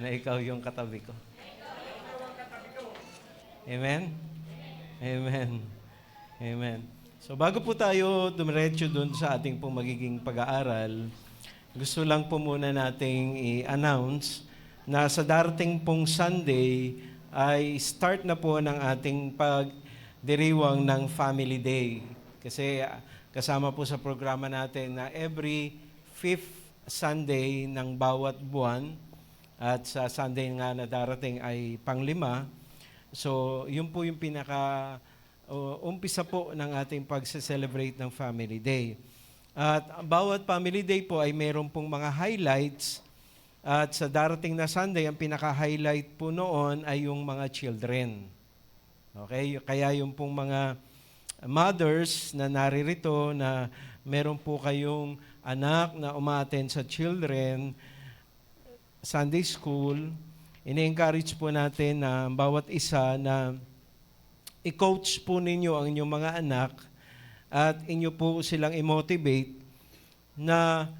Na ikaw yung katabi ko. Amen? Amen. Amen. So bago po tayo dumiretso dun sa ating pong magiging pag-aaral, gusto lang po muna nating i-announce na sa darating pong Sunday ay start na po ng ating pagdiriwang ng Family Day. Kasi kasama po sa programa natin na every fifth Sunday ng bawat buwan at sa Sunday nga na darating ay panglima. So, yun po yung umpisa po ng ating pagse-celebrate ng Family Day. At bawat Family Day po ay meron pong mga highlights. At sa darating na Sunday, ang pinaka-highlight po noon ay yung mga children. Okay? Kaya yung pong mga mothers na naririto na meron po kayong anak na umattend sa children Sunday school, ini-encourage po natin na bawat isa na i-coach po ninyo ang inyong mga anak at inyo po silang i-motivate na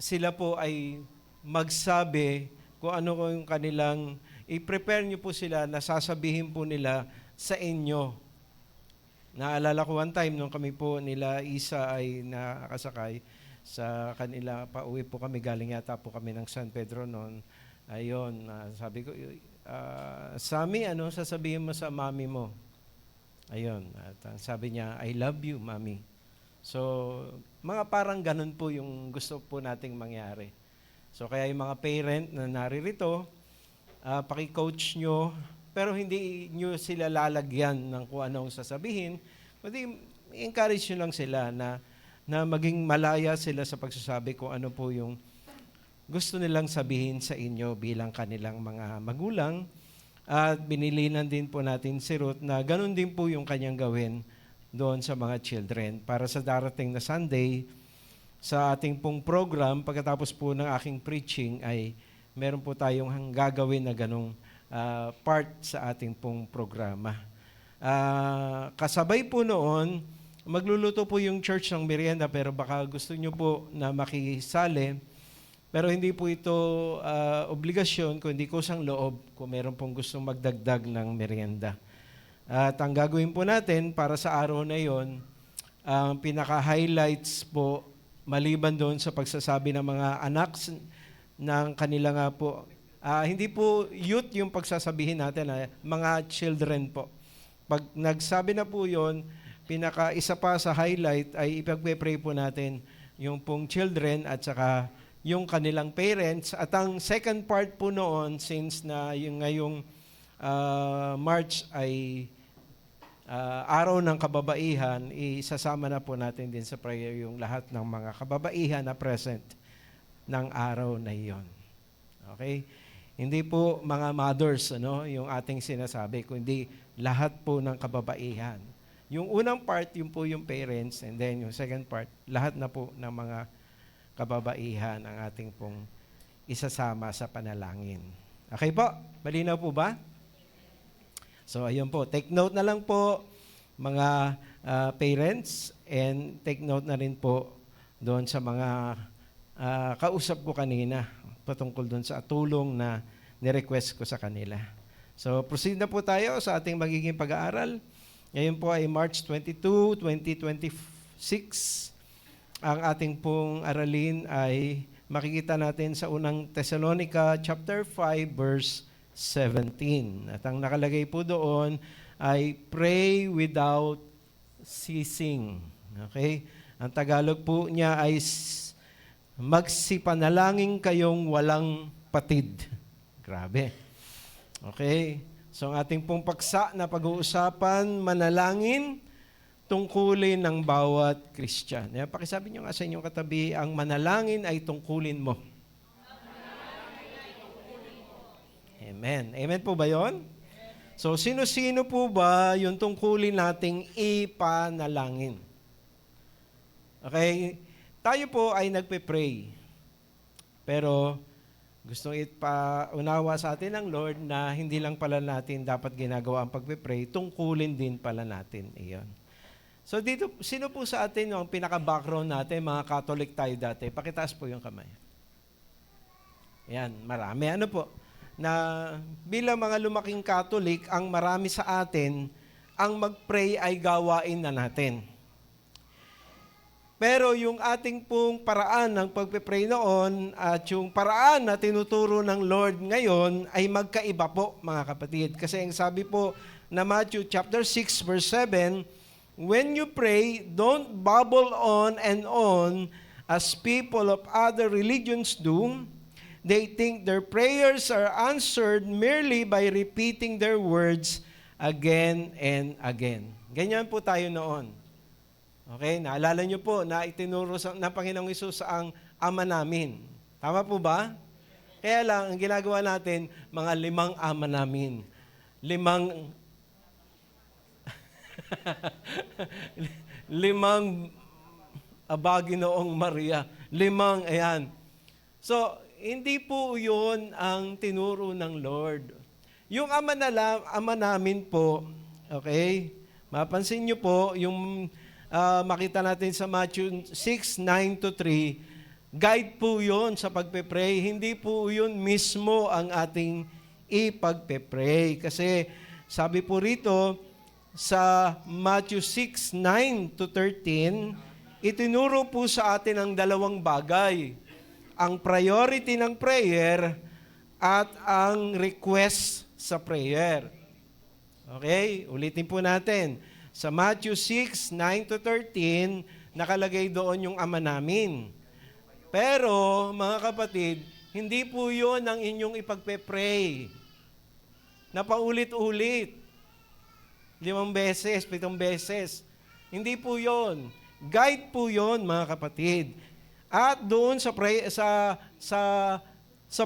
sila po ay magsabi kung ano yung kanilang, i-prepare nyo po sila na sasabihin po nila sa inyo. Naalala ko one time nung kami po nila Isa ay nakasakay sa kanila, pauwi po kami, galing yata po kami ng San Pedro noon. Ayun, sabi ko, Sammy, ano sasabihin mo sa mami mo? Ayun, at sabi niya, I love you, mami. So, mga parang ganun po yung gusto po nating mangyari. So, kaya yung mga parent na naririto, paki-coach nyo, pero hindi nyo sila lalagyan ng kung anong sasabihin, kundi encourage nyo lang sila na maging malaya sila sa pagsasabi kung ano po yung gusto nilang sabihin sa inyo bilang kanilang mga magulang. At binilinan din po natin si Ruth na ganun din po yung kanyang gawin doon sa mga children. Para sa darating na Sunday, sa ating pong program, pagkatapos po ng aking preaching, ay meron po tayong gagawin na ganung part sa ating pong programa. Kasabay po noon, magluluto po yung church ng merienda, pero baka gusto nyo po na makisali. Pero hindi po ito obligasyon, kundi kusang loob kung meron pong gustong magdagdag ng merienda. At ang gagawin po natin para sa araw na yon, ang pinaka-highlights po, maliban doon sa pagsasabi ng mga anak ng kanila nga po, hindi po youth yung pagsasabihin natin, mga children po. Pag nagsabi na po yon, pinaka-isa pa sa highlight ay ipagpe-pray po natin yung pong children at saka yung kanilang parents. At ang second part po noon, since na yung ngayong March ay araw ng kababaihan, isasama na po natin din sa prayer yung lahat ng mga kababaihan na present ng araw na iyon. Okay? Hindi po mga mothers, yung ating sinasabi, kundi lahat po ng kababaihan. Yung unang part, yun po yung parents, and then yung second part, lahat na po ng mga kababaihan ang ating pong isasama sa panalangin. Okay po? Malinaw po ba? So, ayun po. Take note na lang po, mga parents, and take note na rin po doon sa mga kausap ko kanina patungkol doon sa tulong na nirequest ko sa kanila. So, proceed na po tayo sa ating magiging pag-aaral. Ngayon po ay March 22, 2026. Ang ating pong aralin ay makikita natin sa unang Thessalonica chapter 5 verse 17. At ang nakalagay po doon ay pray without ceasing. Okay? Ang Tagalog po niya ay magsipanalangin kayong walang patid. Grabe. Okay? So ang ating pong paksa na pag-uusapan, manalangin tungkulin ng bawat Christian. Pakisabi nyo nga sa inyong katabi, ang manalangin ay tungkulin mo. Amen. Amen po ba yon? So, sino-sino po ba yung tungkulin nating ipanalangin? Okay? Tayo po ay nagpe-pray. Pero, gustong ipaunawa sa atin ng Lord na hindi lang pala natin dapat ginagawa ang pagpe-pray, tungkulin din pala natin iyon. So dito, sino po sa atin yung pinaka-background natin, mga Catholic tayo dati? Pakitaas po yung kamay. Ayan, marami. Ano po? Na bilang mga lumaking Catholic, ang marami sa atin, ang mag-pray ay gawain na natin. Pero yung ating pong paraan ng pagpe-pray noon at yung paraan na tinuturo ng Lord ngayon ay magkaiba po, mga kapatid. Kasi ang sabi po na Matthew chapter 6 verse 7, when you pray, don't babble on and on as people of other religions do. They think their prayers are answered merely by repeating their words again and again. Ganyan po tayo noon. Okay, naalala niyo po na itinuro ng Panginoong Hesus ang Ama namin. Tama po ba? Kaya lang, ang ginagawa natin, mga 5 ama namin. 5 Abaginoong Maria. 5, ayan. So, hindi po yun ang tinuro ng Lord. Yung ama namin po, okay, mapansin niyo po, yung makita natin sa Matthew 6:9-3, guide po yun sa pagpe-pray. Hindi po yun mismo ang ating ipagpe-pray. Kasi sabi po rito sa Matthew 6:9-13, itinuro po sa atin ang 2 bagay. Ang priority ng prayer at ang request sa prayer. Okay, ulitin po natin. Sa Matthew 6:9-13, nakalagay doon yung Ama namin. Pero, mga kapatid, hindi po yun ang inyong ipagpe-pray. Napaulit-ulit. 5 beses, 7 beses. Hindi po yun. Guide po yun, mga kapatid. At doon sa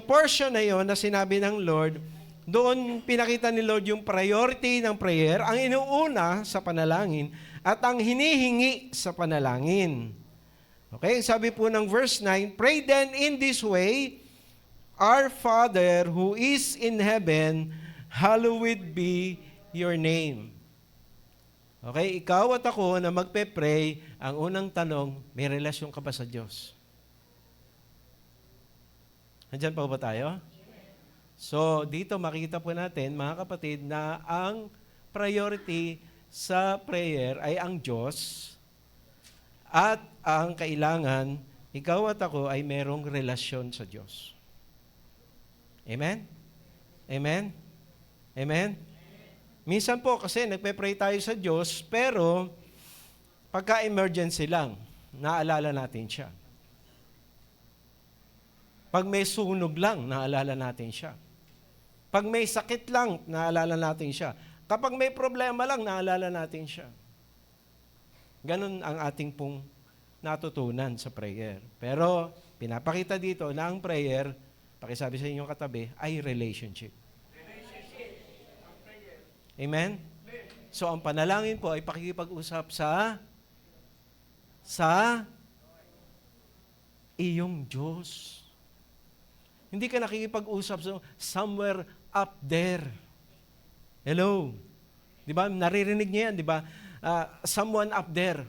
portion na yon na sinabi ng Lord, doon pinakita ni Lord yung priority ng prayer, ang inuuna sa panalangin, at ang hinihingi sa panalangin. Okay, sabi po ng verse 9, pray then in this way, Our Father who is in heaven, hallowed be your name. Okay, ikaw at ako na magpe-pray, ang unang tanong, may relasyon ka ba sa Diyos? Nandiyan pa ba tayo? So, dito makita po natin, mga kapatid, na ang priority sa prayer ay ang Diyos at ang kailangan, ikaw at ako ay merong relasyon sa Diyos. Amen? Amen? Amen? Minsan po kasi nagpe-pray tayo sa Diyos, pero pagka-emergency lang, naalala natin siya. Pag may sunog lang, naalala natin siya. Pag may sakit lang, naalala natin siya. Kapag may problema lang, naalala natin siya. Ganun ang ating pong natutunan sa prayer. Pero, pinapakita dito na ang prayer, pakisabi sa inyong katabi, ay relationship. Amen? So, ang panalangin po ay pakikipag-usap sa iyong Diyos. Hindi ka nakikipag-usap sa somewhere up there. Hello? Di ba? Naririnig niya yan, di ba? Someone up there.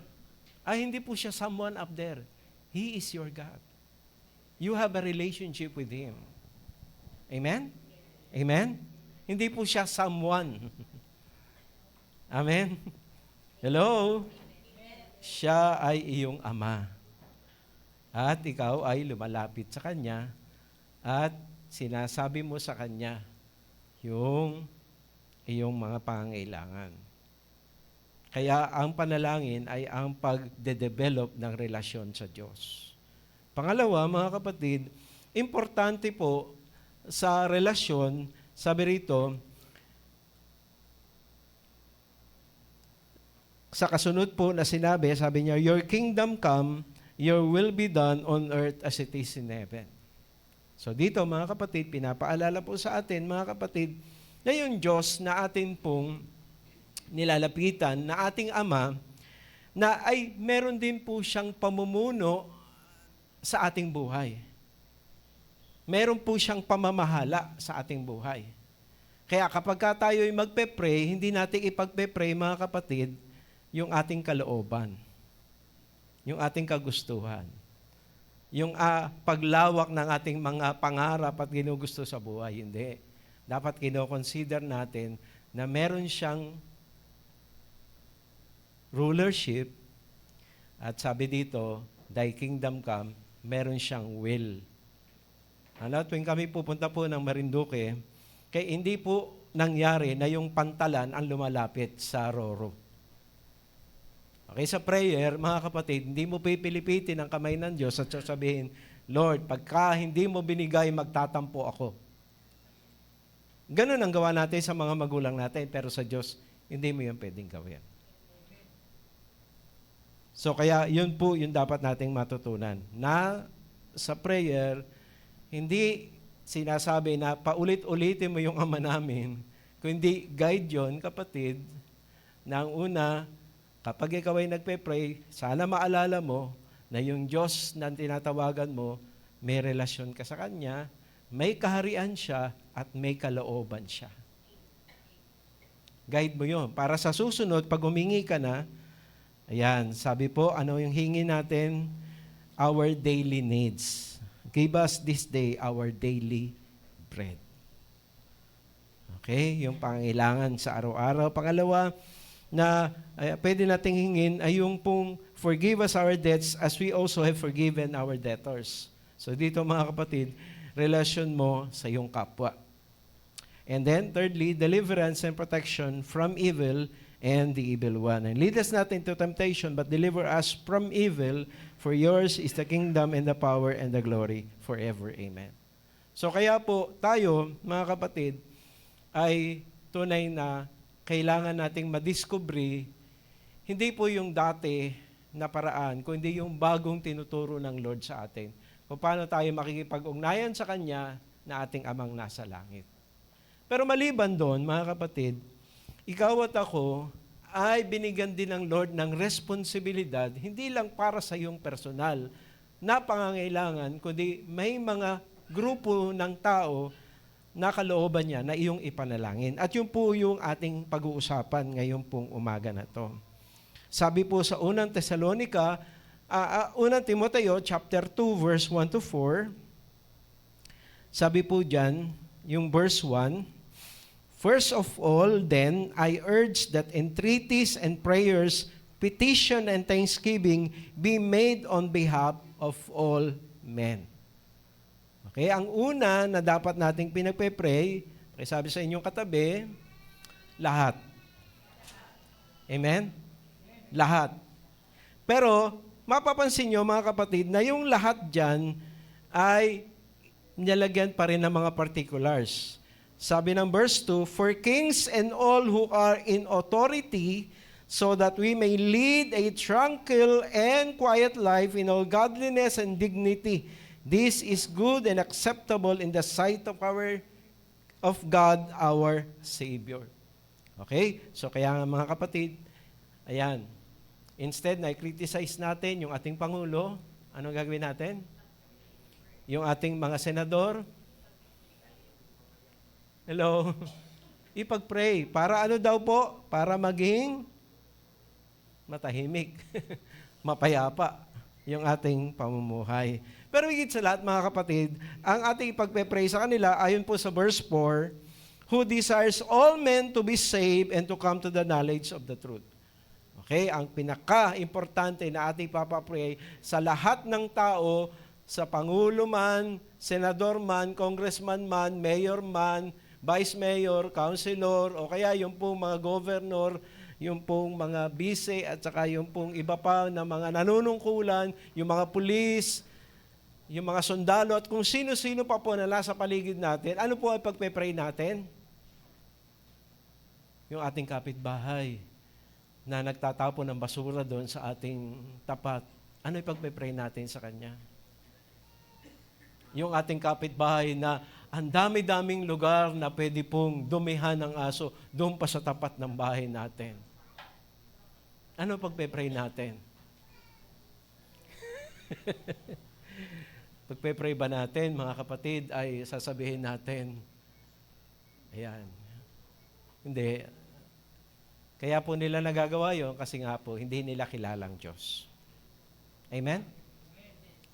Ay, hindi po siya someone up there. He is your God. You have a relationship with Him. Amen? Amen? Hindi po siya someone. Amen? Hello? Siya ay iyong Ama. At ikaw ay lumalapit sa Kanya at sinasabi mo sa Kanya yung iyong mga pangangailangan. Kaya ang panalangin ay ang pagde-develop ng relasyon sa Diyos. Pangalawa, mga kapatid, importante po sa relasyon, sabi rito, sa kasunod po na sinabi, sabi niya, your kingdom come, your will be done on earth as it is in heaven. So dito, mga kapatid, pinapaalala po sa atin, mga kapatid, na yung Diyos na atin pong nilalapitan, na ating Ama, na ay meron din po siyang pamumuno sa ating buhay. Meron po siyang pamamahala sa ating buhay. Kaya kapag tayo ay magpe-pray, hindi natin ipagpe-pray, mga kapatid, yung ating kalooban, yung ating kagustuhan, yung paglawak ng ating mga pangarap at ginugusto sa buhay. Hindi. Dapat kino-consider natin na meron siyang rulership at sabi dito, thy kingdom come, meron siyang will. Tuwing kami pupunta po ng Marinduque, kaya hindi po nangyari na yung pantalan ang lumalapit sa Roro. Okay, sa prayer, mga kapatid, hindi mo pipilipitin ang kamay ng Diyos at sasabihin, Lord, pagka hindi mo binigay, magtatampo ako. Ganun ang gawa natin sa mga magulang natin, pero sa Diyos, hindi mo yan pwedeng gawin. So kaya yun po yung dapat nating matutunan. Na sa prayer, hindi sinasabi na paulit-ulitin mo yung Ama namin, kundi guide yun, kapatid, na ang una, kapag ikaw ay nagpe-pray, sana maalala mo na yung Diyos na tinatawagan mo, may relasyon ka sa Kanya, may kaharian siya, at may kalooban siya. Guide mo yun. Para sa susunod, pag humingi ka na, ayan, sabi po, ano yung hingi natin? Our daily needs. Give us this day our daily bread. Okay, yung pangailangan sa araw-araw. Pangalawa, na pwede nating hingin ay yung pong forgive us our debts as we also have forgiven our debtors. So dito mga kapatid, relasyon mo sa iyong kapwa. And then thirdly, deliverance and protection from evil and the evil one. And lead us not into temptation, but deliver us from evil, for yours is the kingdom and the power and the glory forever. Amen. So kaya po tayo, mga kapatid, ay tunay na kailangan nating madiscovery, hindi po yung dati na paraan, kundi yung bagong tinuturo ng Lord sa atin. Kung paano tayo makikipag-ugnayan sa Kanya na ating Amang nasa langit. Pero maliban doon, mga kapatid, ikaw at ako ay binigyan din ng Lord ng responsibilidad, hindi lang para sa iyong personal na pangangailangan, kundi may mga grupo ng tao na kalooban niya na iyong ipanalangin. At yun po yung ating pag-uusapan ngayon pong umaga na to. Sabi po sa unang Tesalonica, unang Timoteo, chapter 2, verse 1 to 4, sabi po dyan, yung verse 1, first of all, then, I urge that entreaties and prayers, petition and thanksgiving be made on behalf of all men. Okay, ang una na dapat nating pinagpe-pray, sabi sa inyong katabi, lahat. Amen? Lahat. Pero, mapapansin nyo mga kapatid, na yung lahat dyan ay nilagyan pa rin ng mga particulars. Sabi ng verse 2, for kings and all who are in authority, so that we may lead a tranquil and quiet life in all godliness and dignity. This is good and acceptable in the sight of God, our Savior. Okay? So kaya nga mga kapatid, ayan, instead na i-criticize natin yung ating Pangulo, ano gagawin natin? Yung ating mga senador, hello, ipag-pray. Para ano daw po? Para maging matahimik, mapayapa yung ating pamumuhay. Pero higit sa lahat, mga kapatid, ang ating ipagpe-pray sa kanila, ayon po sa verse 4, who desires all men to be saved and to come to the knowledge of the truth. Okay, ang pinaka-importante na ating papapray sa lahat ng tao, sa Pangulo man, Senador man, Congressman man, Mayor man, Vice Mayor, Councilor, o kaya yung pong mga Governor, yung pong mga bise, at saka yung pong iba pa na mga nanunungkulan, yung mga pulis, yung mga sundalo, at kung sino-sino pa po na nasa paligid natin, ano po ay pagpe-pray natin? Yung ating kapitbahay na nagtatapon ng basura doon sa ating tapat, ano ay pagpe-pray natin sa kanya? Yung ating kapitbahay na ang dami-daming lugar na pwede pong dumihan ng aso doon pa sa tapat ng bahay natin. Ano pagpe-pray natin? Pagpe-pray ba natin, mga kapatid, ay sasabihin natin, ayan, hindi. Kaya po nila nagagawa yun kasi nga po, hindi nila kilalang Diyos. Amen?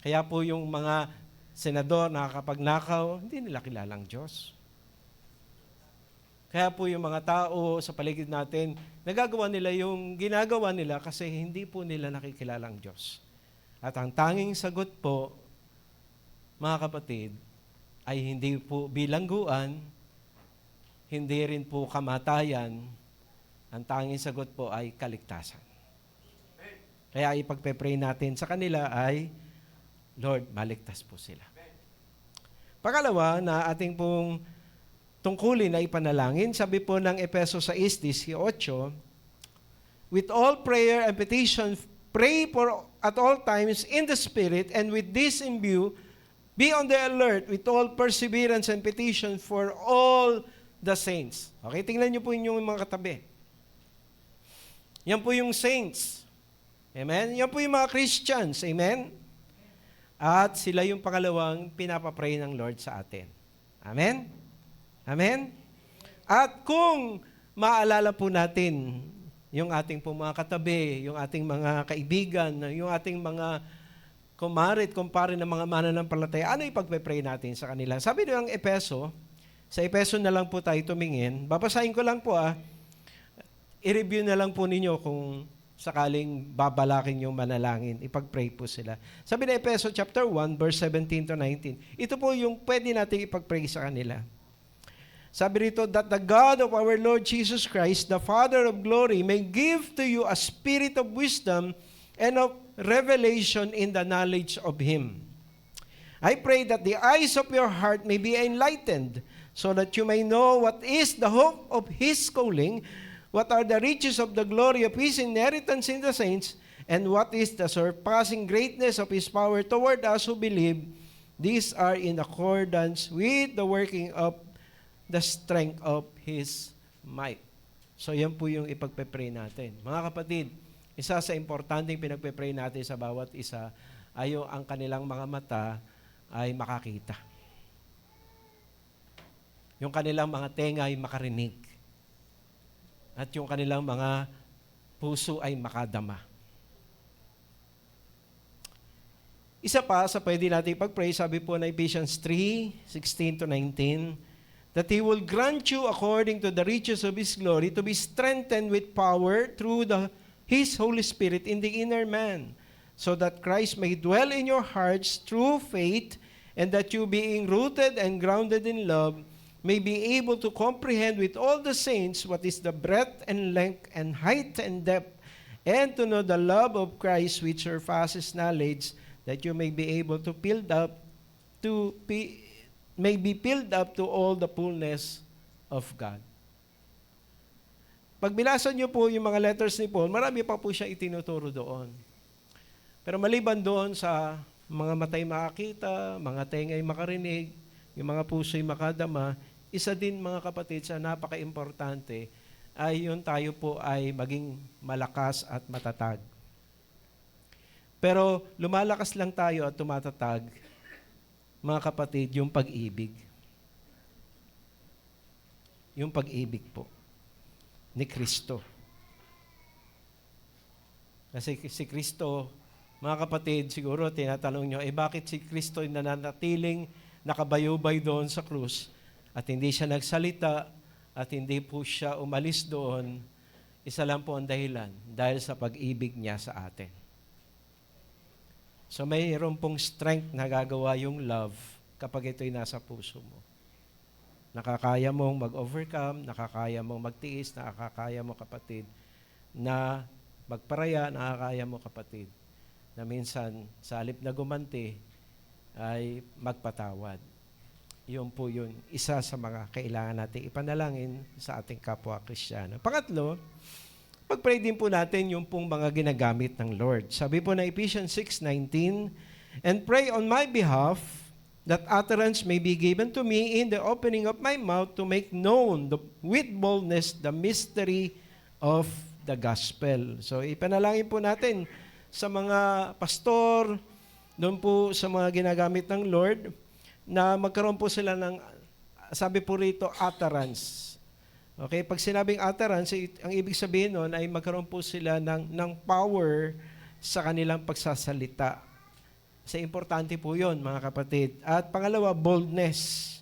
Kaya po yung mga senador nakakapagnakaw, hindi nila kilalang Diyos. Kaya po yung mga tao sa paligid natin, nagagawa nila yung ginagawa nila kasi hindi po nila nakikilalang Diyos. At ang tanging sagot po, mga kapatid, ay hindi po bilangguan, hindi rin po kamatayan, ang tanging sagot po ay kaligtasan. Kaya ipagpe-pray natin sa kanila ay, Lord, maligtas po sila. Pangalawa na ating pong tungkulin na ipanalangin, sabi po ng Efeso 6:18, with all prayer and petition, pray for at all times in the Spirit, and with this in view, be on the alert with all perseverance and petition for all the saints. Okay, tingnan niyo po inyong mga katabi. Yan po yung saints. Amen? Yan po yung mga Christians. Amen? At sila yung pangalawang pinapapray ng Lord sa atin. Amen? Amen? At kung maalala po natin yung ating po mga katabi, yung ating mga kaibigan, yung ating mga kumpare ng mga mananampalataya, ano ipagpe-pray natin sa kanila? Sabi ng Efeso, sa Efeso na lang po tayo tumingin. Babasahin ko lang po i-review na lang po ninyo kung sakaling babalakin yung manalangin. Ipag-pray po sila. Sabi ng Efeso chapter 1, verse 17 to 19. Ito po yung pwede natin ipag-pray sa kanila. Sabi rito, that the God of our Lord Jesus Christ, the Father of glory, may give to you a spirit of wisdom and of revelation in the knowledge of Him. I pray that the eyes of your heart may be enlightened, so that you may know what is the hope of His calling, what are the riches of the glory of His inheritance in the saints, and what is the surpassing greatness of His power toward us who believe. These are in accordance with the working of the strength of His might. So yan po yung ipagpe-pray natin. Mga kapatid, isa sa importanteng pinagpe-pray natin sa bawat isa ay yung ang kanilang mga mata ay makakita. Yung kanilang mga tenga ay makarinig. At yung kanilang mga puso ay makadama. Isa pa sa pwede natin ipag-pray, sabi po na Ephesians 3:16 to 19, that He will grant you according to the riches of His glory to be strengthened with power through His Holy Spirit in the inner man, so that Christ may dwell in your hearts through faith, and that you, being rooted and grounded in love, may be able to comprehend with all the saints what is the breadth and length and height and depth, and to know the love of Christ which surpasses knowledge, that you may be able to be filled up to all the fullness of God. Pag binasa niyo po yung mga letters ni Paul, marami pa po siya itinuturo doon. Pero maliban doon sa mga matay makakita, mga tengay makarinig, yung mga puso'y makadama, isa din mga kapatid sa napaka-importante ay yung tayo po ay maging malakas at matatag. Pero lumalakas lang tayo at tumatatag, mga kapatid, yung pag-ibig. Yung pag-ibig po ni Kristo. Kasi si Kristo, mga kapatid, siguro tinatanong nyo, bakit si Kristo ay nananatiling nakabayubay doon sa krus at hindi siya nagsalita at hindi po siya umalis doon? Isa lang po ang dahilan, dahil sa pag-ibig niya sa atin. So mayroon pong strength na gagawa yung love kapag ito'y nasa puso mo. Nakakaya mong mag-overcome, nakakaya mong magtiis, nakakaya mo kapatid na magparaya, nakakaya mo kapatid na minsan sa halip na gumanti ay magpatawad. Yun po yun, isa sa mga kailangan natin ipanalangin sa ating kapwa Kristiyano. Pangatlo, pag-pray din po natin yung pong mga ginagamit ng Lord. Sabi po na Ephesians 6:19, and pray on my behalf that utterance may be given to me in the opening of my mouth to make known with boldness the mystery of the gospel. So ipanalangin po natin sa mga pastor, doon po sa mga ginagamit ng Lord, na magkaroon po sila ng, sabi po rito, utterance. Okay, pag sinabing utterance, ang ibig sabihin nun ay magkaroon po sila ng power sa kanilang pagsasalita Kasi importante po yun, mga kapatid. At pangalawa, boldness.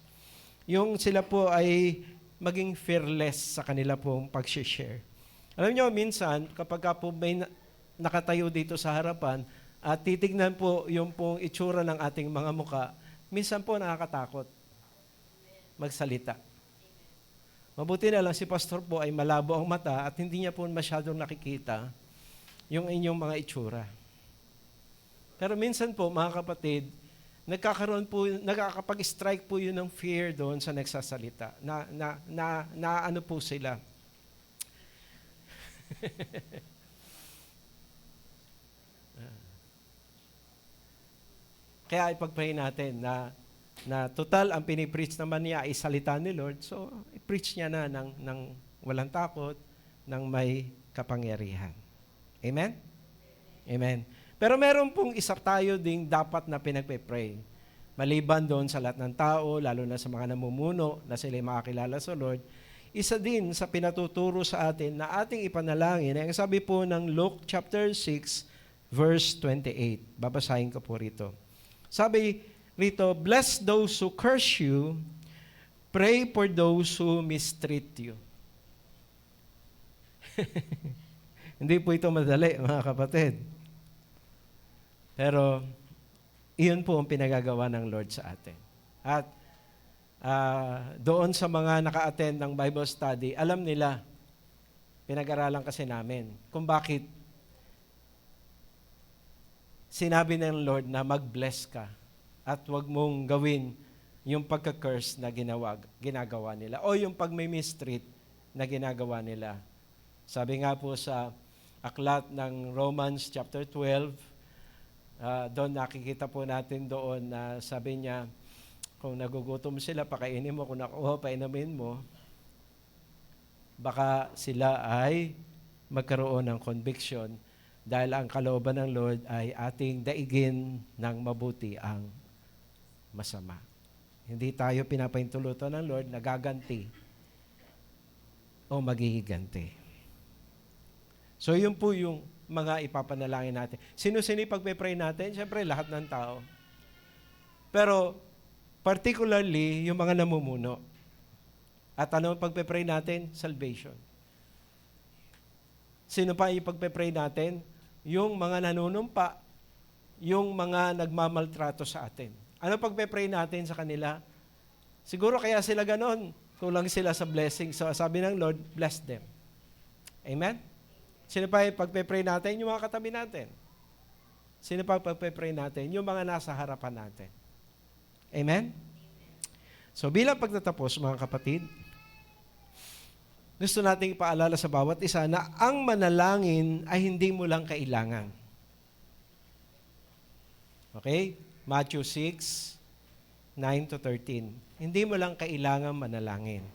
Yung sila po ay maging fearless sa kanila pong pag-share. Alam nyo, minsan, kapag ka po may nakatayo dito sa harapan at titignan po yung pong itsura ng ating mga muka, minsan po nakakatakot magsalita. Mabuti na lang si pastor po ay malabo ang mata at hindi niya po masyadong nakikita yung inyong mga itsura. Pero minsan po, mga kapatid, nakakapag-strike po yun ng fear doon sa nagsasalita. Na ano po sila. Kaya ipag-pray natin na total ang pinipreach naman niya ay salita ni Lord. So, i-preach niya na ng walang takot, ng may kapangyarihan. Amen? Amen. Pero meron pong isa tayo ding dapat na pinagpe-pray. Maliban doon sa lahat ng tao, lalo na sa mga namumuno na sila makakilala sa Lord, isa din sa pinatuturo sa atin na ating ipanalangin. Ang sabi po ng Luke chapter 6, verse 28. Babasahin ko po rito. Sabi rito, bless those who curse you, pray for those who mistreat you. Hindi po ito madali, mga kapatid. Pero, iyon po ang pinagagawa ng Lord sa atin. At doon sa mga naka-attend ng Bible study, alam nila, pinag-aralan kasi namin, kung bakit sinabi ng Lord na mag-bless ka at huwag mong gawin yung pagka-curse na ginagawa nila o yung pag-mistreat na ginagawa nila. Sabi nga po sa aklat ng Romans chapter 12, doon nakikita po natin doon na sabi niya, kung nagugutom sila, pakainin mo. Kung nakuha, painumin mo. Baka sila ay magkaroon ng conviction dahil ang kalooban ng Lord ay ating daigin ng mabuti ang masama. Hindi tayo pinapaintulutan ng Lord na gaganti o maghihiganti. So yun po yung mga ipapanalangin natin. Sino-sino pagpe-pray natin? Siyempre, lahat ng tao. Pero, particularly, yung mga namumuno. At ano ang pagpe-pray natin? Salvation. Sino pa ipagpe-pray natin? Yung mga nanunumpa, yung mga nagmamaltrato sa atin. Ano pagpe-pray natin sa kanila? Siguro kaya sila ganon. Kulang sila sa blessing. So, sabi ng Lord, bless them. Amen? Sino pa pagpe-pray natin? Yung mga katabi natin. Sino pa pagpe-pray natin? Yung mga nasa harapan natin. Amen? So bilang pagtatapos, mga kapatid, gusto nating ipaalala sa bawat isa na ang manalangin ay hindi mo lang kailangan. Okay? Matthew 6, 9-13. Hindi mo lang kailangan manalangin.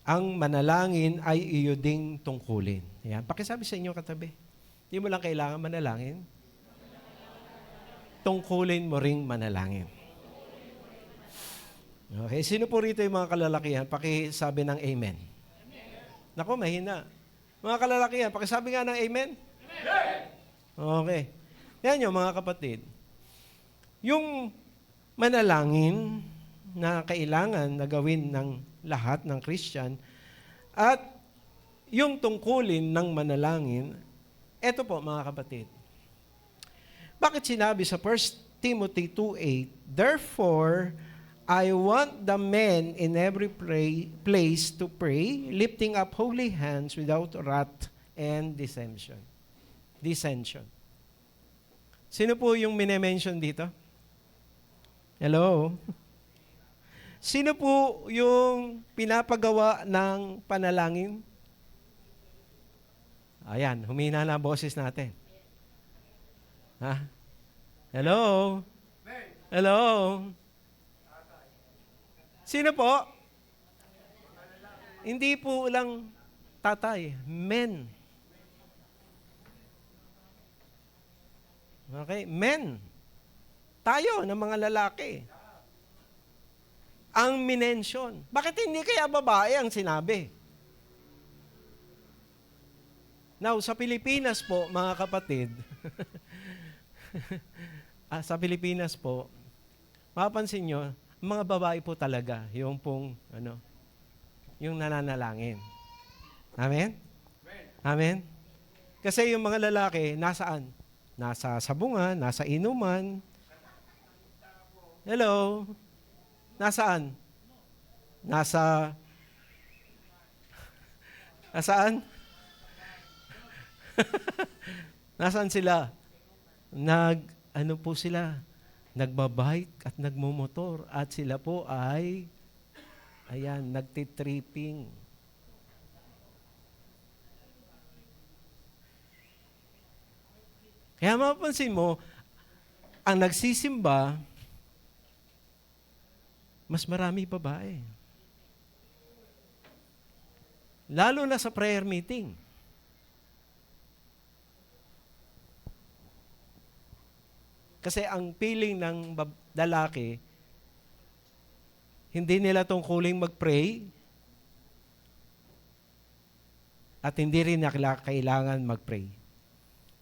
Ang manalangin ay iyo ding tungkulin. Yan. Pakisabi sa inyo katabi. Hindi mo lang kailangan manalangin. Tungkulin mo ring manalangin. Okay. Sino po rito yung mga kalalakihan? Pakisabi ng amen. Naku, mahina. Mga kalalakihan, pakisabi nga ng amen. Okay. Yan yung mga kapatid. Yung manalangin na kailangan na gawin ng lahat ng Christian, at yung tungkulin ng manalangin, eto po mga kapatid. Bakit sinabi sa 1 Timothy 2:8, therefore, I want the men in every place to pray, lifting up holy hands without wrath and dissension. Sino po yung mine-mention dito? Hello? Sino po yung pinapagawa ng panalangin? Ayan, humina na boses natin. Ha? Hello? Hello? Sino po? Hindi po lang tatay, men. Okay, men. Tayo ng mga lalaki. Ang minention. Bakit hindi kaya babae ang sinabi? Now, sa Pilipinas po, mga kapatid, Sa Pilipinas po, mapapansin nyo, mga babae po talaga, yung pong, yung nananalangin. Amen? Amen? Kasi yung mga lalaki, nasaan? Nasa sabungan, nasa inuman. Hello? Nasaan? Nasaan? Nasaan sila? Ano po sila? Nagbabike at nagmumotor. At sila po ay, nagtitripping. Kaya mapapansin mo, ang nagsisimba, mas marami babae. Lalo na sa prayer meeting. Kasi ang feeling ng lalaki, hindi nila tungkuling mag-pray at hindi rin nila kailangan mag-pray.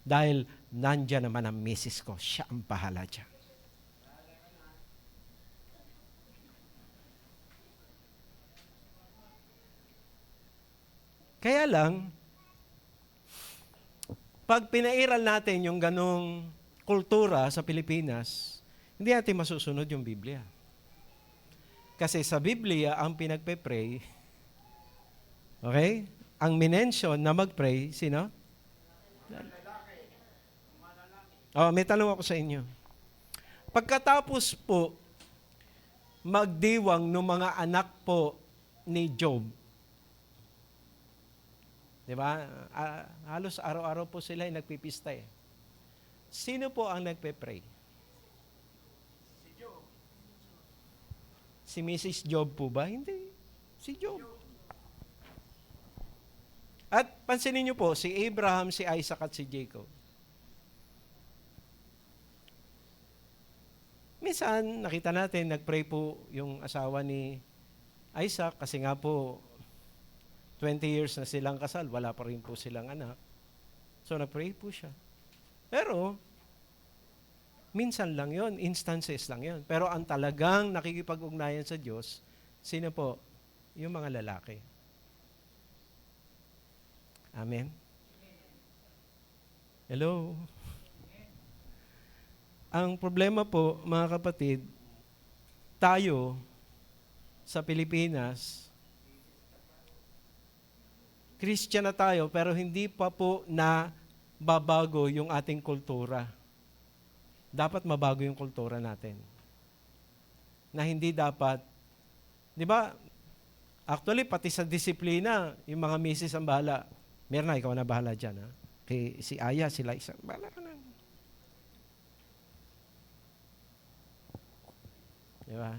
Dahil nandyan naman ang misis ko, siya ang bahala dyan. Kaya lang, pag pinairal natin yung ganong kultura sa Pilipinas, hindi natin masusunod yung Biblia. Kasi sa Biblia, ang pinagpe-pray, okay? Ang minention na mag-pray, sino? May tanong ako sa inyo. Pagkatapos po, magdiwang ng mga anak po ni Job, di ba? Halos araw-araw po sila ay nagpipista eh. Sino po ang nagpe-pray? Si Job. Si Mrs. Job po ba? Hindi. Si Job. At pansinin niyo po, si Abraham, si Isaac at si Jacob. Minsan, nakita natin, nag-pray po yung asawa ni Isaac kasi nga po, 20 years na silang kasal, wala pa rin po silang anak. So, nag-pray po siya. Pero, minsan lang yon, instances lang yon. Pero ang talagang nakikipag-ugnayan sa Diyos, sino po? Yung mga lalaki. Amen? Hello? Ang problema po, mga kapatid, tayo sa Pilipinas, Christian na tayo, pero hindi pa po na babago yung ating kultura. Dapat mabago yung kultura natin. Na hindi dapat, di ba, actually, pati sa disiplina, yung mga misis ang bahala. Meron na, ikaw na bahala dyan. Ha? Kay si Aya, si Liza, bahala ka na. Di ba?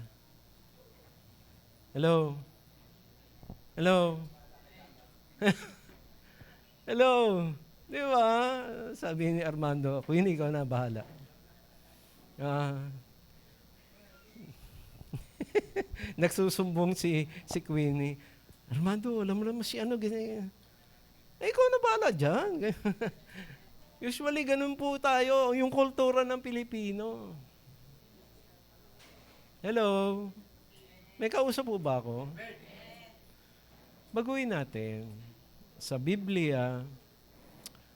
Hello? Hello? Hello? Di ba? Sabi ni Armando, Queen, ikaw na bahala. Nagsusumbong si Queenie. Armando, alam mo naman si ano, ganyan. Ikaw na bahala dyan. Usually, ganun po tayo, yung kultura ng Pilipino. Hello? May kausap po ba ako? Baguhin natin. Sa Biblia,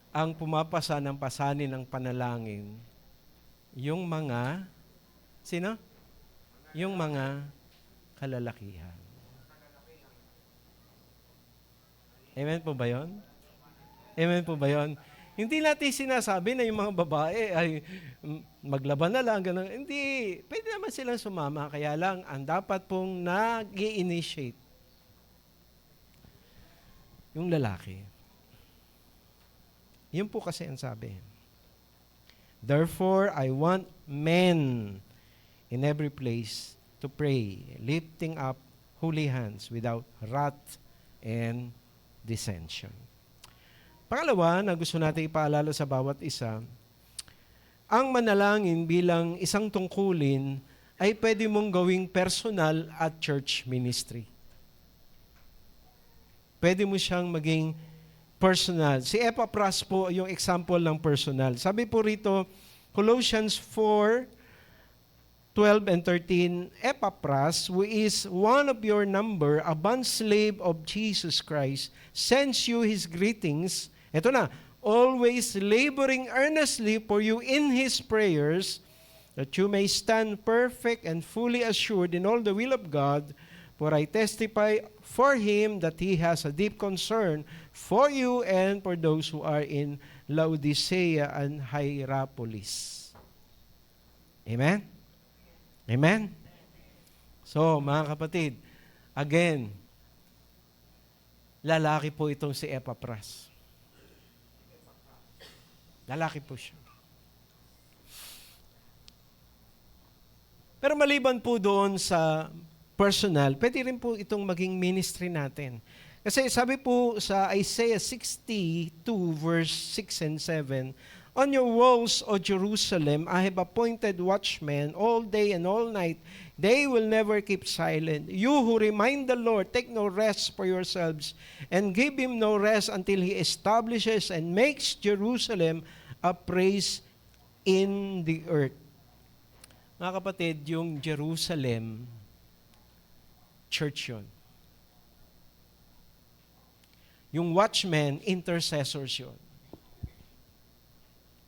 ang pumapasa ng pasanin ng panalangin, yung mga, sino? Yung mga kalalakihan. Amen po ba yun? Amen po ba yun? Hindi natin sinasabi na yung mga babae ay maglaban na lang, gano'n. Hindi. Pwede naman silang sumama. Kaya lang, ang dapat pong nag-i-initiate yung lalaki. Yun po kasi ang sabi. Therefore, I want men in every place to pray, lifting up holy hands without wrath and dissension. Pangalawa na gusto natin ipaalala sa bawat isa, ang manalangin bilang isang tungkulin ay pwede mong gawing personal at church ministry. Pwede mo siyang maging personal. Si Epaphras po yung example ng personal. Sabi po rito, Colossians 4:12 and 13, Epaphras, who is one of your number, a bondslave of Jesus Christ, sends you his greetings. Ito na, always laboring earnestly for you in his prayers, that you may stand perfect and fully assured in all the will of God. For I testify for him that he has a deep concern for you and for those who are in Laodicea and Hierapolis. Amen? Amen? So, mga kapatid, again, lalaki po itong si Epaphras. Lalaki po siya. Pero maliban po doon sa personal, pwede rin po itong maging ministry natin. Kasi sabi po sa Isaiah 62 verse 6 and 7, on your walls, O Jerusalem, I have appointed watchmen all day and all night. They will never keep silent. You who remind the Lord, take no rest for yourselves, and give him no rest until he establishes and makes Jerusalem a praise in the earth. Mga kapatid, yung Jerusalem, church yun. Yung watchmen, intercessors yun.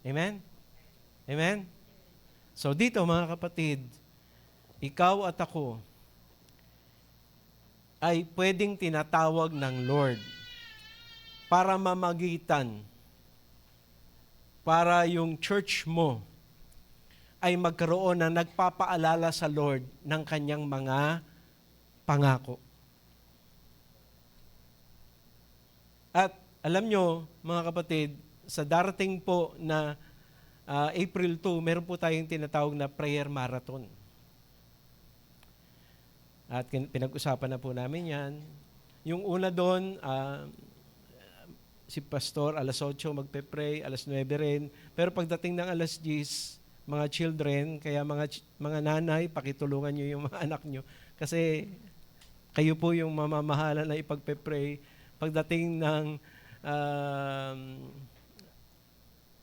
Amen? Amen? So dito mga kapatid, ikaw at ako ay pwedeng tinatawag ng Lord para mamagitan, para yung church mo ay magkaroon na nagpapaalala sa Lord ng kanyang mga pangako. At alam nyo, mga kapatid, sa darating po na April 2, meron po tayong tinatawag na prayer marathon. At pinag-usapan na po namin yan. Yung una doon, si Pastor, alas 8 magpe-pray, alas 9 rin. Pero pagdating ng alas 10, mga children, kaya mga nanay, pakitulungan nyo yung mga anak nyo. Kasi kayo po yung mamamahala na ipagpe-pray. Pagdating ng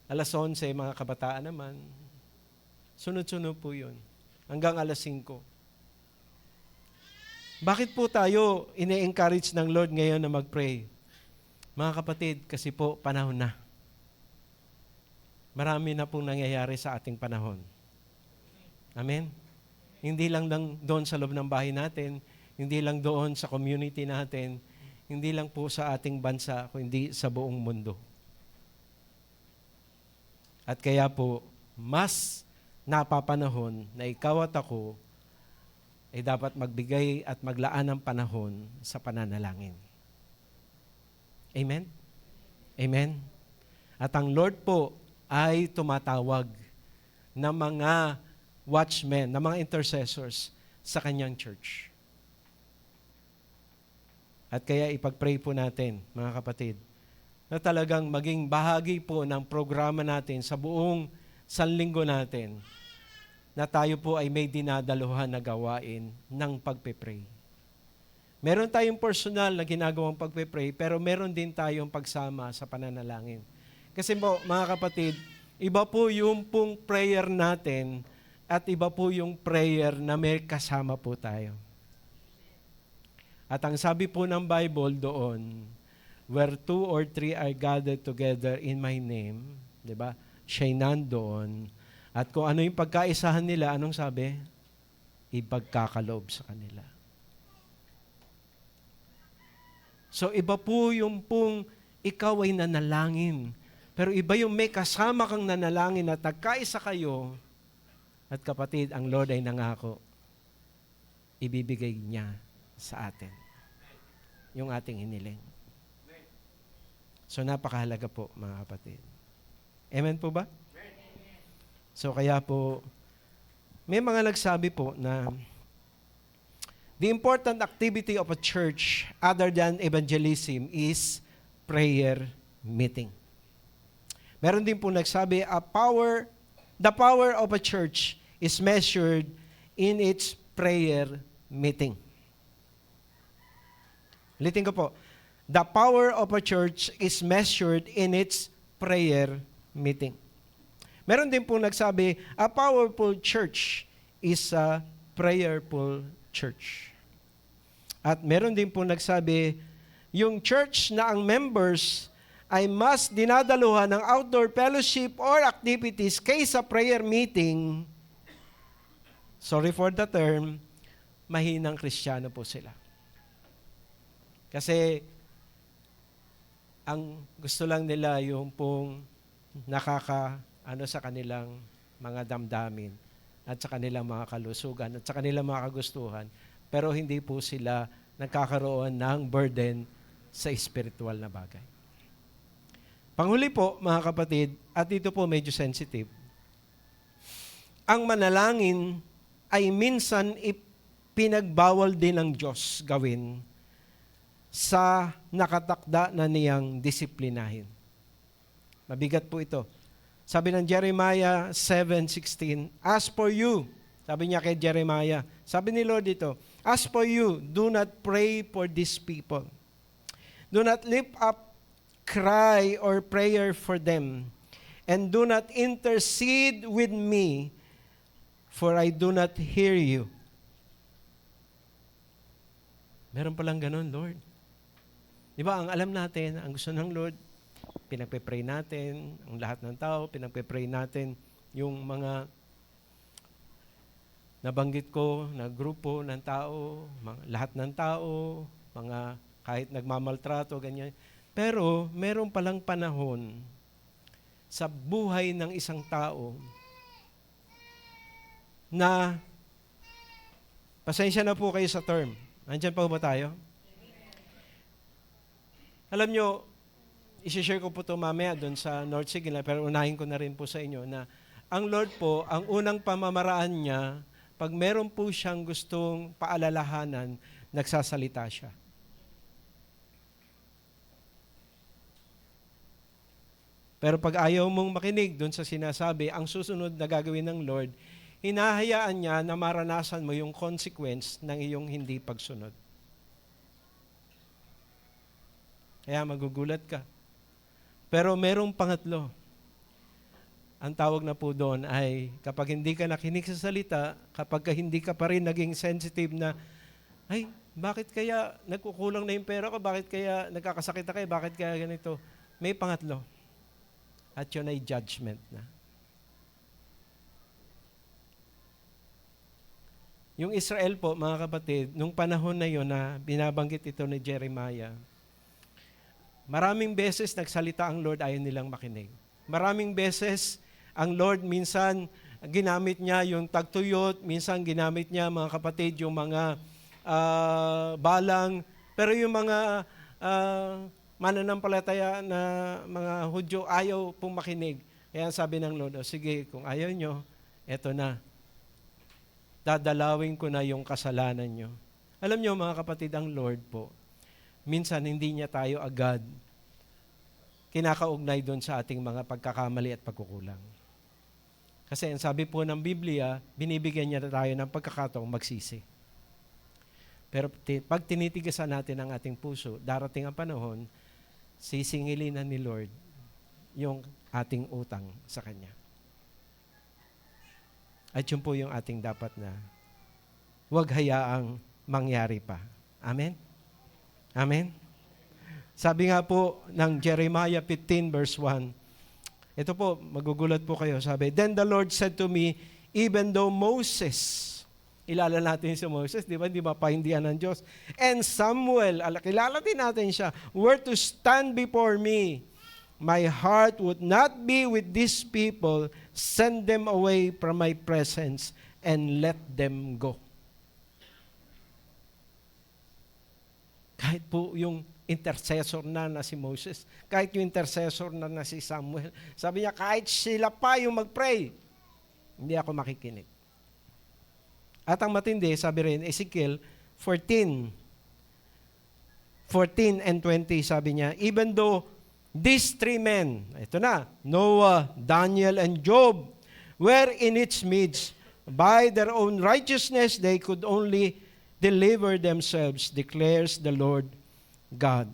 alas 11, mga kabataan naman, sunod-sunod po yun. Hanggang alas 5. Bakit po tayo ine-encourage ng Lord ngayon na mag-pray? Mga kapatid, kasi po panahon na. Marami na pong nangyayari sa ating panahon. Amen? Hindi lang doon sa loob ng bahay natin, hindi lang doon sa community natin, hindi lang po sa ating bansa, kundi sa buong mundo. At kaya po, mas napapanahon na ikaw at ako ay dapat magbigay at maglaan ng panahon sa pananalangin. Amen? Amen? At ang Lord po ay tumatawag ng mga watchmen, ng mga intercessors sa kanyang church. At kaya ipag-pray po natin, mga kapatid, na talagang maging bahagi po ng programa natin sa buong sanlinggo natin, na tayo po ay may dinadaluhan na gawain ng pagpe-pray. Meron tayong personal na ginagawang pagpe-pray, pero meron din tayong pagsama sa pananalangin. Kasi po, mga kapatid, iba po yung pong prayer natin at iba po yung prayer na may kasama po tayo. At ang sabi po ng Bible doon, where 2 or 3 are gathered together in my name, di ba? Siya'y nandoon. At kung ano yung pagkaisahan nila, anong sabi? Ipagkakaloob sa kanila. So iba po yung pong ikaw ay nanalangin. Pero iba yung may kasama kang nanalangin at nagkaisa kayo. At kapatid, ang Lord ay nangako, ibibigay niya sa atin yung ating hiniling. So napakahalaga po, mga kapatid. Amen po ba? So kaya po, may mga nagsabi po na the important activity of a church other than evangelism is prayer meeting. Meron din po nagsabi, the power of a church is measured in its prayer meeting. Ulitin ko po. The power of a church is measured in its prayer meeting. Meron din pong nagsabi, a powerful church is a prayerful church. At meron din pong nagsabi, yung church na ang members ay mas dinadaluhan ng outdoor fellowship or activities kaysa prayer meeting, sorry for the term, mahinang Kristiyano po sila. Kasi ang gusto lang nila yung pong sa kanilang mga damdamin at sa kanilang mga kalusugan at sa kanilang mga kagustuhan, pero hindi po sila nagkakaroon ng burden sa spiritual na bagay. Panghuli po, mga kapatid, at ito po medyo sensitive, ang manalangin ay minsan ipinagbawal din ng Diyos gawin sa nakatakda na niyang disiplinahin. Mabigat po ito. Sabi ng Jeremiah 7:16, as for you, sabi niya kay Jeremiah, sabi ni Lord dito, as for you, do not pray for these people. Do not lift up cry or prayer for them, and do not intercede with me, for I do not hear you. Meron palang ganun, Lord. Di ba, ang alam natin, ang gusto ng Lord, pinagpe-pray natin, ang lahat ng tao, pinagpe-pray natin yung mga nabanggit ko na grupo ng tao, lahat ng tao, mga kahit nagmamaltrato, ganyan. Pero meron palang panahon sa buhay ng isang tao na, pasensya na po kayo sa term. Nandiyan pa ba tayo? Alam nyo, isi-share ko po ito mamaya doon sa North Signal, pero unahin ko na rin po sa inyo na ang Lord po, ang unang pamamaraan niya, pag meron po siyang gustong paalalahanan, nagsasalita siya. Pero pag ayaw mong makinig doon sa sinasabi, ang susunod na gagawin ng Lord, hinahayaan niya na maranasan mo yung consequence ng iyong hindi pagsunod. Kaya magugulat ka. Pero merong pangatlo. Ang tawag na po doon ay kapag hindi ka nakinig sa salita, kapag hindi ka pa rin naging sensitive na, ay, bakit kaya nagkukulang na yung pera ko? Bakit kaya nagkakasakit na kayo? Bakit kaya ganito? May pangatlo. At yun ay judgment na. Yung Israel po, mga kapatid, nung panahon na yun na binabanggit ito ni Jeremiah, maraming beses nagsalita ang Lord, ayaw nilang makinig. Maraming beses ang Lord minsan ginamit niya yung tagtuyot, minsan ginamit niya mga kapatid yung mga balang, pero yung mga mananampalataya na mga Hudyo ayaw pong makinig. Kaya sabi ng Lord, sige, kung ayaw nyo, eto na. Dadalawin ko na yung kasalanan nyo. Alam nyo mga kapatid, ang Lord po, minsan hindi niya tayo agad kinakaugnay doon sa ating mga pagkakamali at pagkukulang. Kasi ang sabi po ng Biblia, binibigyan niya tayo ng pagkakataong magsisi. Pero pag tinitigasan natin ang ating puso, darating ang panahon, sisingilin na ni Lord yung ating utang sa Kanya. At yun po yung ating dapat na huwag hayaang mangyari pa. Amen? Amen? Sabi nga po ng Jeremiah 15 verse 1, ito po, magugulat po kayo, sabi, then the Lord said to me, even though Moses, ilala natin si Moses, di ba? Di ba pahindihan ng Diyos? And Samuel, kilala din natin siya, were to stand before me, my heart would not be with these people, send them away from my presence and let them go. Kahit po yung intercessor na si Moses, kahit yung intercessor na si Samuel, sabi niya, kahit sila pa yung mag-pray, hindi ako makikinig. At ang matindi, sabi rin, Ezekiel 14 and 20, sabi niya, even though these three men, ito na, Noah, Daniel, and Job, were in its midst, by their own righteousness, they could only deliver themselves, declares the Lord God.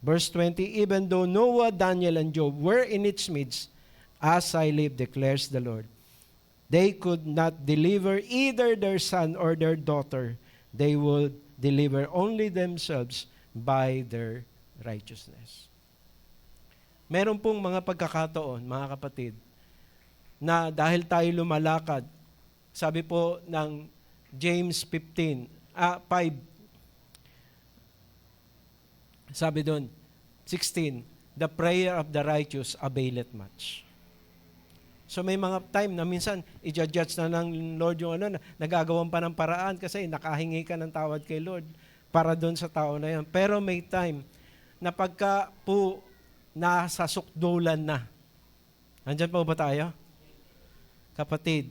Verse 20, even though Noah, Daniel, and Job were in its midst, As I live, declares the Lord, they could not deliver either their son or their daughter. They would deliver only themselves by their righteousness. Meron pong mga pagkakataon, mga kapatid, na dahil tayo lumalakad, sabi po ng James 5, sabi doon, 16, the prayer of the righteous availeth much. So may mga time na minsan, i-judge na ng Lord yung nagagawan pa ng paraan kasi nakahingi ka ng tawad kay Lord para doon sa tao na yan. Pero may time na pagka po nasa sukdulan na, nandyan po ba tayo? Kapatid,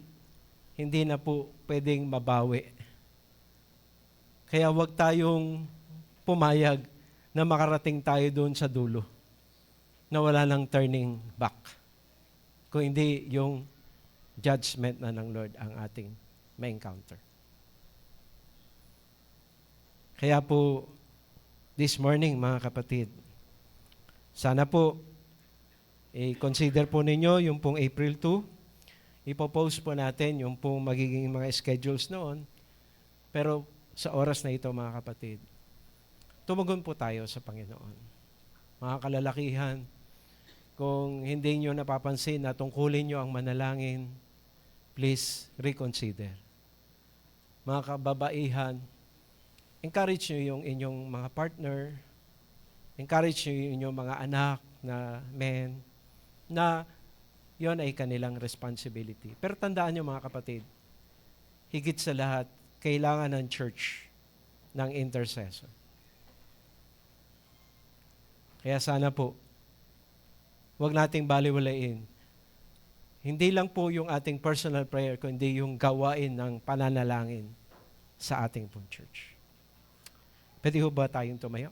hindi na po pwedeng mabawi. Kaya wag tayong pumayag na makarating tayo doon sa dulo na wala nang turning back. Kung hindi yung judgment na ng Lord ang ating ma-encounter. Kaya po, this morning mga kapatid, sana po, i-consider po ninyo yung pong April 2. Ipopost po natin yung pong magiging mga schedules noon. Pero sa oras na ito mga kapatid, tumugon po tayo sa Panginoon. Mga kalalakihan, kung hindi nyo napapansin na tungkulin nyo ang manalangin, please reconsider. Mga kababaihan, encourage nyo yung inyong mga partner, encourage nyo yung inyong mga anak na men, na yon ay kanilang responsibility. Pero tandaan nyo mga kapatid, higit sa lahat, kailangan ng church ng intercessor. Kaya sana po, huwag nating baliwalain. Hindi lang po yung ating personal prayer, kundi yung gawain ng pananalangin sa ating pong church. Pwede ho ba tayong tumayo?